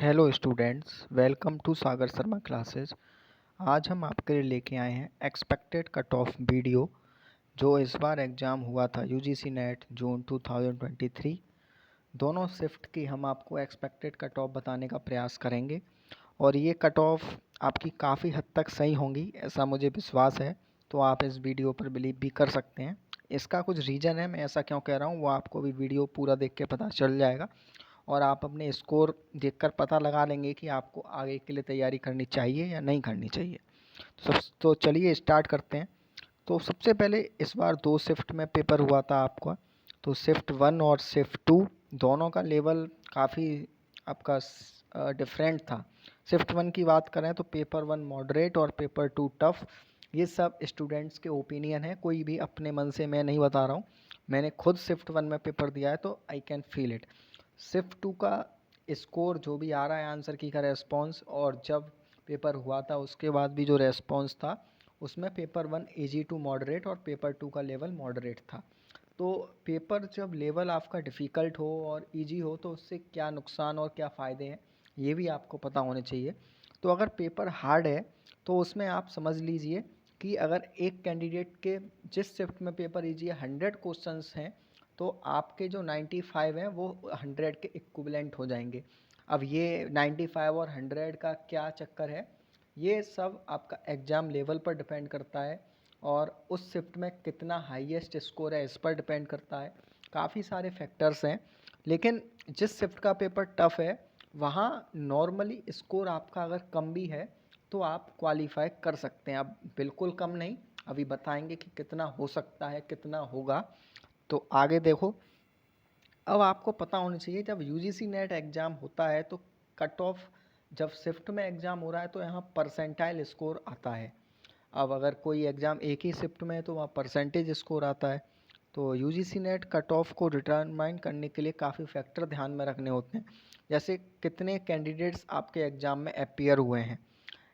Hello students, welcome to Sagar Sharma classes. आज हम आपके लिए लेके आए हैं एक्सपेक्टेड कट ऑफ वीडियो जो इस बार एग्ज़ाम हुआ था यूजीसी नेट जून 2023। दोनों शिफ्ट की हम आपको एक्सपेक्टेड कट ऑफ बताने का प्रयास करेंगे और ये कट ऑफ आपकी काफ़ी हद तक सही होंगी, ऐसा मुझे विश्वास है। तो आप इस वीडियो पर बिलीव भी कर सकते हैं। इसका कुछ रीज़न है, मैं ऐसा क्यों कह रहा हूँ वो आपको भी वीडियो पूरा देख के पता चल जाएगा और आप अपने स्कोर देखकर पता लगा लेंगे कि आपको आगे के लिए तैयारी करनी चाहिए या नहीं करनी चाहिए। तो चलिए स्टार्ट करते हैं। तो सबसे पहले इस बार दो शिफ्ट में पेपर हुआ था आपका। तो शिफ्ट 1 और शिफ्ट 2 दोनों का लेवल काफ़ी आपका डिफरेंट था। शिफ्ट 1 की बात करें तो पेपर 1 मॉडरेट और पेपर 2 टफ। ये सब स्टूडेंट्स के ओपिनियन है, कोई भी अपने मन से मैं नहीं बता रहा हूँ। मैंने खुद शिफ्ट 1 में पेपर दिया है तो I can feel it. Shift 2 का स्कोर जो भी आ रहा है, आंसर की का रेस्पॉन्स, और जब पेपर हुआ था उसके बाद भी जो रेस्पॉन्स था उसमें पेपर 1 इजी टू मॉडरेट और पेपर 2 का लेवल मॉडरेट था। तो पेपर जब लेवल आपका डिफ़िकल्ट हो और इजी हो तो उससे क्या नुकसान और क्या फ़ायदे हैं ये भी आपको पता होने चाहिए। तो अगर पेपर हार्ड है तो उसमें आप समझ लीजिए कि अगर एक कैंडिडेट के जिस शिफ्ट में पेपर इजी है 100 क्वेश्चंस हैं तो आपके जो 95 हैं वो 100 के इक्विवेलेंट हो जाएंगे। अब ये 95 और 100 का क्या चक्कर है, ये सब आपका एग्ज़ाम लेवल पर डिपेंड करता है और उस शिफ्ट में कितना हाईएस्ट स्कोर है इस पर डिपेंड करता है। काफ़ी सारे फैक्टर्स हैं, लेकिन जिस शिफ्ट का पेपर टफ़ है वहाँ नॉर्मली स्कोर आपका अगर कम भी है तो आप क्वालिफाई कर सकते हैं। अब बिल्कुल कम नहीं, अभी बताएंगे कि कितना हो सकता है कितना होगा। तो आगे देखो, अब आपको पता होना चाहिए जब यूजीसी नेट एग्ज़ाम होता है तो कट ऑफ, जब शिफ्ट में एग्ज़ाम हो रहा है तो यहाँ परसेंटाइल स्कोर आता है। अब अगर कोई एग्ज़ाम एक ही शिफ्ट में है तो वहाँ परसेंटेज स्कोर आता है। तो यूजीसी नेट कट ऑफ को डिटरमाइन करने के लिए काफ़ी फैक्टर ध्यान में रखने होते हैं, जैसे कितने कैंडिडेट्स आपके एग्ज़ाम में अपीयर हुए हैं,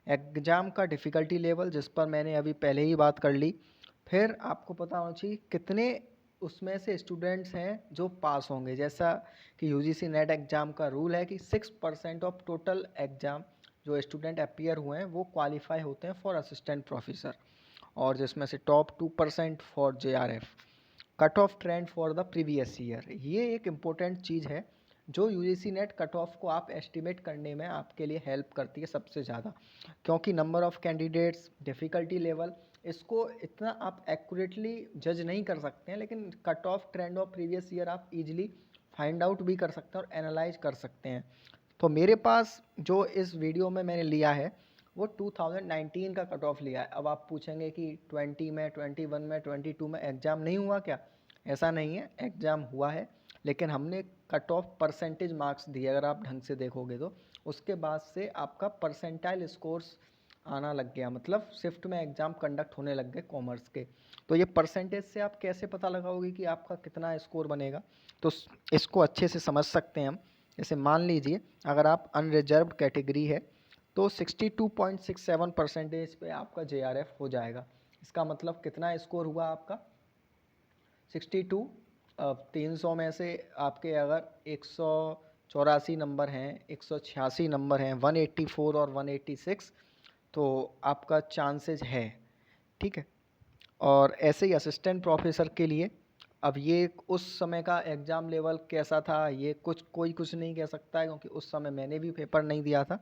एग्ज़ाम का डिफ़िकल्टी लेवल जिस पर मैंने अभी पहले ही बात कर ली, फिर आपको पता होना चाहिए कितने उसमें से स्टूडेंट्स हैं जो पास होंगे। जैसा कि यूजीसी नेट एग्ज़ाम का रूल है कि 6% ऑफ टोटल एग्ज़ाम जो स्टूडेंट अपीयर हुए हैं वो क्वालिफाई होते हैं फॉर असिस्टेंट प्रोफेसर, और जिसमें से top 2% for JRF. Cut off trend for the previous year, ये एक इम्पोर्टेंट चीज़ है जो यूजीसी नेट कट ऑफ को आप एस्टिमेट करने में आपके लिए हेल्प करती है सबसे ज़्यादा, क्योंकि number of candidates, difficulty level, इसको इतना आप एक्यूरेटली जज नहीं कर सकते हैं, लेकिन cut off trend of previous year आप इजीली फाइंड आउट भी कर सकते हैं और एनालाइज कर सकते हैं। तो मेरे पास जो इस वीडियो में मैंने लिया है वो 2019 का कट ऑफ लिया है। अब आप पूछेंगे कि 20 में, 21 में, 22 में एग्ज़ाम नहीं हुआ क्या? ऐसा नहीं है, एग्ज़ाम हुआ है, लेकिन हमने कट ऑफ परसेंटेज मार्क्स दिए। अगर आप ढंग से देखोगे तो उसके बाद से आपका परसेंटाइल स्कोर्स आना लग गया, मतलब शिफ्ट में एग्ज़ाम कंडक्ट होने लग गए कॉमर्स के। तो ये परसेंटेज से आप कैसे पता लगाओगे कि आपका कितना स्कोर बनेगा? तो इसको अच्छे से समझ सकते हैं हम। जैसे मान लीजिए अगर आप अनरिजर्व्ड कैटेगरी है तो 62.67 परसेंटेज पे आपका जेआरएफ हो जाएगा। इसका मतलब कितना स्कोर हुआ आपका? 62। 300 में से आपके अगर 184 नंबर हैं, 186 नंबर हैं, 184 और 186, तो आपका चांसेज है, ठीक है। और ऐसे ही असिस्टेंट प्रोफेसर के लिए, अब ये उस समय का एग्ज़ाम लेवल कैसा था ये कोई कुछ नहीं कह सकता है, क्योंकि उस समय मैंने भी पेपर नहीं दिया था,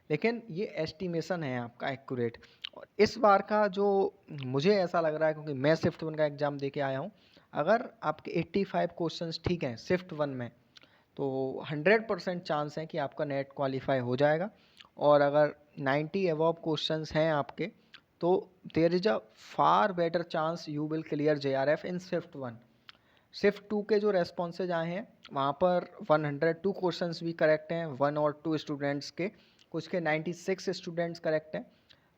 लेकिन ये एस्टिमेशन है आपका एक्यूरेट। और इस बार का जो मुझे ऐसा लग रहा है, क्योंकि मैं शिफ्ट 1 का एग्ज़ाम दे के आया हूँ, अगर आपके 85 क्वेश्चंस ठीक हैं शिफ्ट 1 में तो 100% चांस है कि आपका नेट क्वालिफाई हो जाएगा। और अगर 90 अबव क्वेश्चंस हैं आपके तो there is a far better chance you will clear JRF in shift 1। Shift 2 के जो रेस्पॉन्सेज आए हैं वहाँ पर 102 क्वेश्चंस भी करेक्ट हैं, 1 और 2 स्टूडेंट्स के, कुछ के 96 स्टूडेंट्स करेक्ट हैं।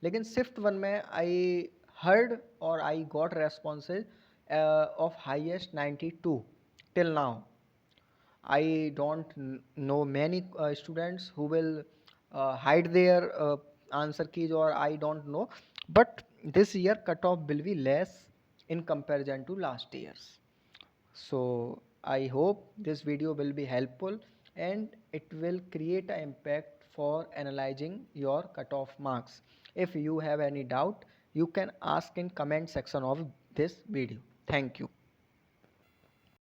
लेकिन शिफ्ट 1 में आई हर्ड और I got responses of highest 92 till now. I don't know many students who will hide their answer keys, or I don't know. But this year cutoff will be less in comparison to last year's. So I hope this video will be helpful, and it will create an impact for analyzing your cutoff marks. If you have any doubt, you can ask in comment section of this video. Thank you.